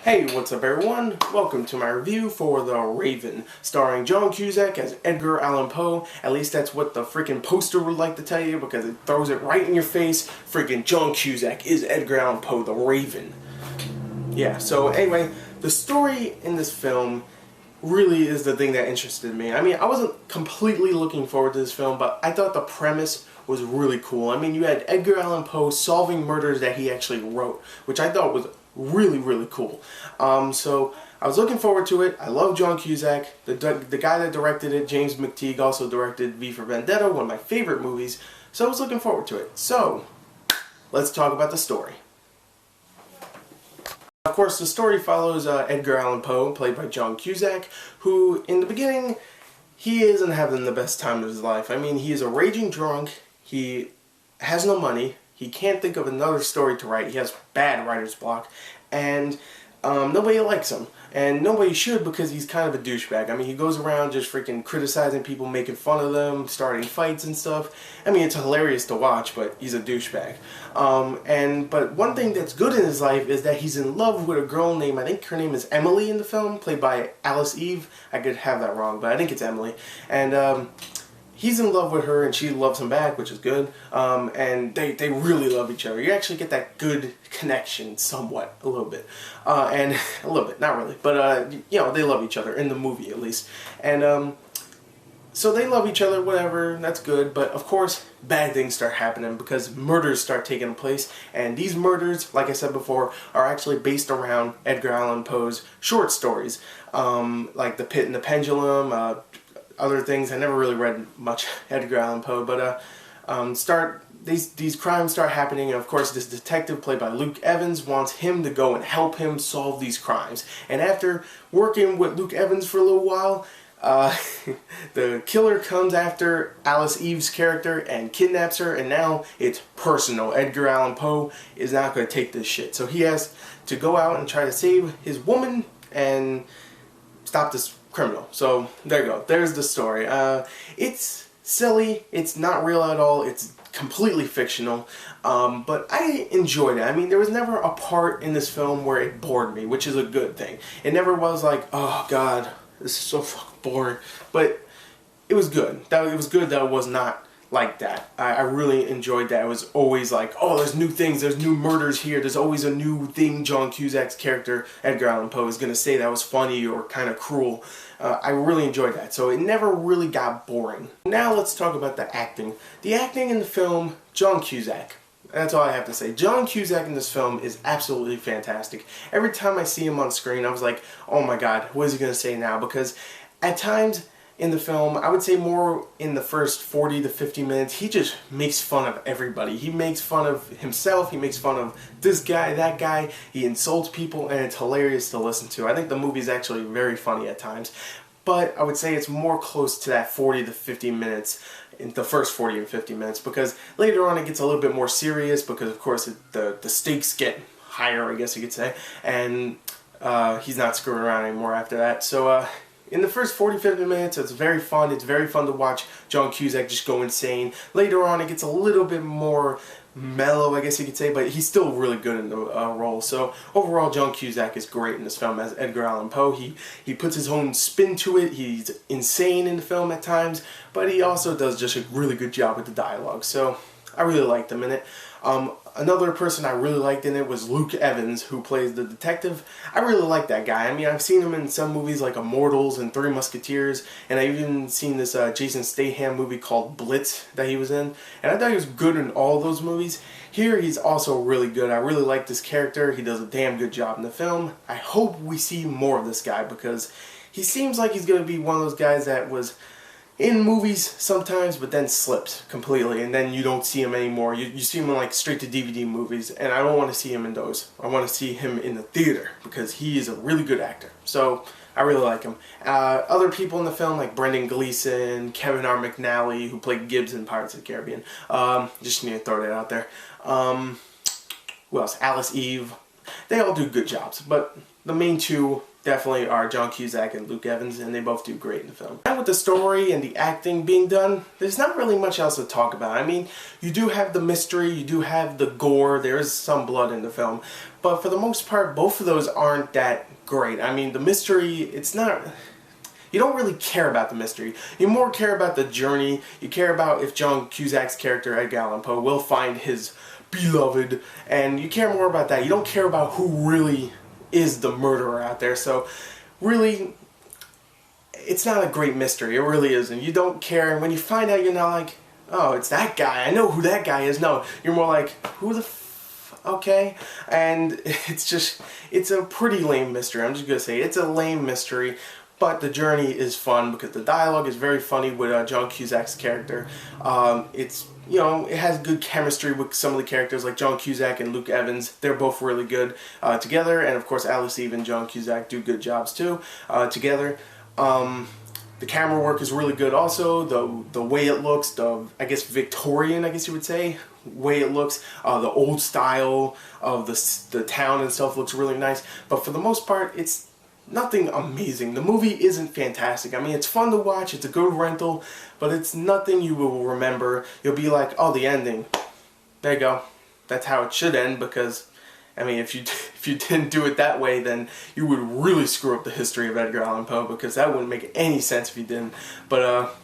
Hey, what's up everyone? Welcome to my review for The Raven, starring John Cusack as Edgar Allan Poe. At least that's what the freaking poster would like to tell you, because it throws it right in your face. Freaking John Cusack is Edgar Allan Poe, The Raven. Yeah, so anyway, the story in this film really is the thing that interested me. I mean, I wasn't completely looking forward to this film, but I thought the premise was really cool. I mean, you had Edgar Allan Poe solving murders that he actually wrote, which I thought was really cool. So I was looking forward to it. I love John Cusack. The guy that directed it, James McTeague, also directed V for Vendetta, one of my favorite movies. So I was looking forward to it. So let's talk about the story. Of course, the story follows Edgar Allan Poe, played by John Cusack, who, in the beginning, he isn't having the best time of his life. I mean, he is a raging drunk, he has no money, he can't think of another story to write, he has bad writer's block, and nobody likes him. And nobody should, because he's kind of a douchebag. I mean, he goes around just freaking criticizing people, making fun of them, starting fights and stuff. I mean, it's hilarious to watch, but he's a douchebag. But one thing that's good in his life is that he's in love with a girl named, I think her name is Emily in the film, played by Alice Eve. I could have that wrong, but I think it's Emily. And he's in love with her and she loves him back, which is good. And they really love each other. You actually get that good connection somewhat, a little bit. And a little bit, not really. But, you know, they love each other, in the movie at least. And so they love each other, whatever, that's good. But, of course, bad things start happening because murders start taking place. And these murders, like I said before, are actually based around Edgar Allan Poe's short stories. Like The Pit and the Pendulum, other things. I never really read much Edgar Allan Poe, but these crimes start happening, and of course this detective played by Luke Evans wants him to go and help him solve these crimes. And after working with Luke Evans for a little while, the killer comes after Alice Eve's character and kidnaps her, and now it's personal. Edgar Allan Poe is not going to take this shit, so he has to go out and try to save his woman and stop this criminal. So there you go. There's the story. It's silly. It's not real at all. It's completely fictional. But I enjoyed it. I mean, there was never a part in this film where it bored me, which is a good thing. It never was like, oh god, this is so fucking boring. But it was good. It was good that it was not like that. I really enjoyed that. It was always like, oh, there's new things, there's new murders here, there's always a new thing John Cusack's character, Edgar Allan Poe, is going to say that was funny or kind of cruel. I really enjoyed that, so it never really got boring. Now let's talk about the acting. The acting in the film, John Cusack. That's all I have to say. John Cusack in this film is absolutely fantastic. Every time I see him on screen, I was like, oh my god, what is he going to say now? Because at times in the film, I would say more in the first 40 to 50 minutes, he just makes fun of everybody. He makes fun of himself, he makes fun of this guy, that guy, he insults people, and it's hilarious to listen to. I think the movie is actually very funny at times, but I would say it's more close to that 40 to 50 minutes, in the first 40 and 50 minutes, because later on it gets a little bit more serious, because of course the stakes get higher, I guess you could say, and he's not screwing around anymore after that. So in the first 40-50 minutes, it's very fun. It's very fun to watch John Cusack just go insane. Later on, it gets a little bit more mellow, I guess you could say, but he's still really good in the role. So overall, John Cusack is great in this film as Edgar Allan Poe. He puts his own spin to it. He's insane in the film at times, but he also does just a really good job with the dialogue. So I really liked him in it. Another person I really liked in it was Luke Evans, who plays the detective. I really like that guy. I mean, I've seen him in some movies like Immortals and Three Musketeers, and I've even seen this Jason Statham movie called Blitz that he was in, and I thought he was good in all those movies. Here, he's also really good. I really like this character. He does a damn good job in the film. I hope we see more of this guy, because he seems like he's going to be one of those guys that was in movies sometimes, but then slips completely, and then you don't see him anymore. You see him in like straight to DVD movies, and I don't want to see him in those. I want to see him in the theater, because he is a really good actor. So I really like him. Other people in the film like Brendan Gleeson, Kevin R. McNally, who played Gibbs in Pirates of the Caribbean. Just need to throw that out there. Who else? Alice Eve. They all do good jobs, but the main two definitely are John Cusack and Luke Evans, and they both do great in the film. And with the story and the acting being done, there's not really much else to talk about. I mean, you do have the mystery, you do have the gore, there is some blood in the film, but for the most part, both of those aren't that great. I mean, the mystery, it's not... You don't really care about the mystery. You more care about the journey. You care about if John Cusack's character, Edgar Allan Poe, will find his beloved, and you care more about that. You don't care about who really is the murderer out there. So really, it's not a great mystery. It really isn't. You don't care, and when you find out, you're not like, oh, it's that guy. I know who that guy is. No, you're more like, who the okay? And it's a pretty lame mystery. I'm just gonna say it's a lame mystery. But the journey is fun because the dialogue is very funny with John Cusack's character. It's, you know, it has good chemistry with some of the characters like John Cusack and Luke Evans. They're both really good together, and of course Alice Eve and John Cusack do good jobs too together. The camera work is really good also. The way it looks, I guess Victorian, I guess you would say, way it looks, the old style of the town and stuff looks really nice. But for the most part, it's nothing amazing. The movie isn't fantastic. I mean, it's fun to watch, it's a good rental, but it's nothing you will remember. You'll be like, oh, the ending. There you go. That's how it should end, because, I mean, if you didn't do it that way, then you would really screw up the history of Edgar Allan Poe, because that wouldn't make any sense if you didn't. But,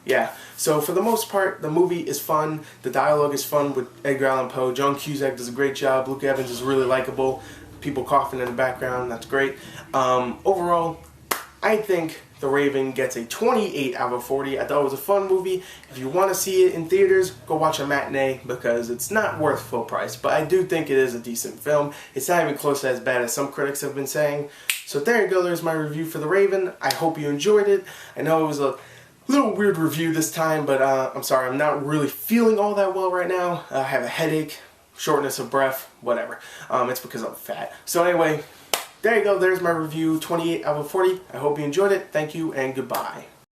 yeah. So, for the most part, the movie is fun. The dialogue is fun with Edgar Allan Poe. John Cusack does a great job. Luke Evans is really likable. People coughing in the background, that's great. Overall, I think The Raven gets a 28 out of 40. I thought it was a fun movie. If you want to see it in theaters, go watch a matinee because it's not worth full price. But I do think it is a decent film. It's not even close to as bad as some critics have been saying. So there you go, there's my review for The Raven. I hope you enjoyed it. I know it was a little weird review this time, but I'm sorry, I'm not really feeling all that well right now. I have a headache, shortness of breath, whatever. It's because I'm fat. So anyway, there you go. There's my review, 28 out of 40. I hope you enjoyed it. Thank you and goodbye.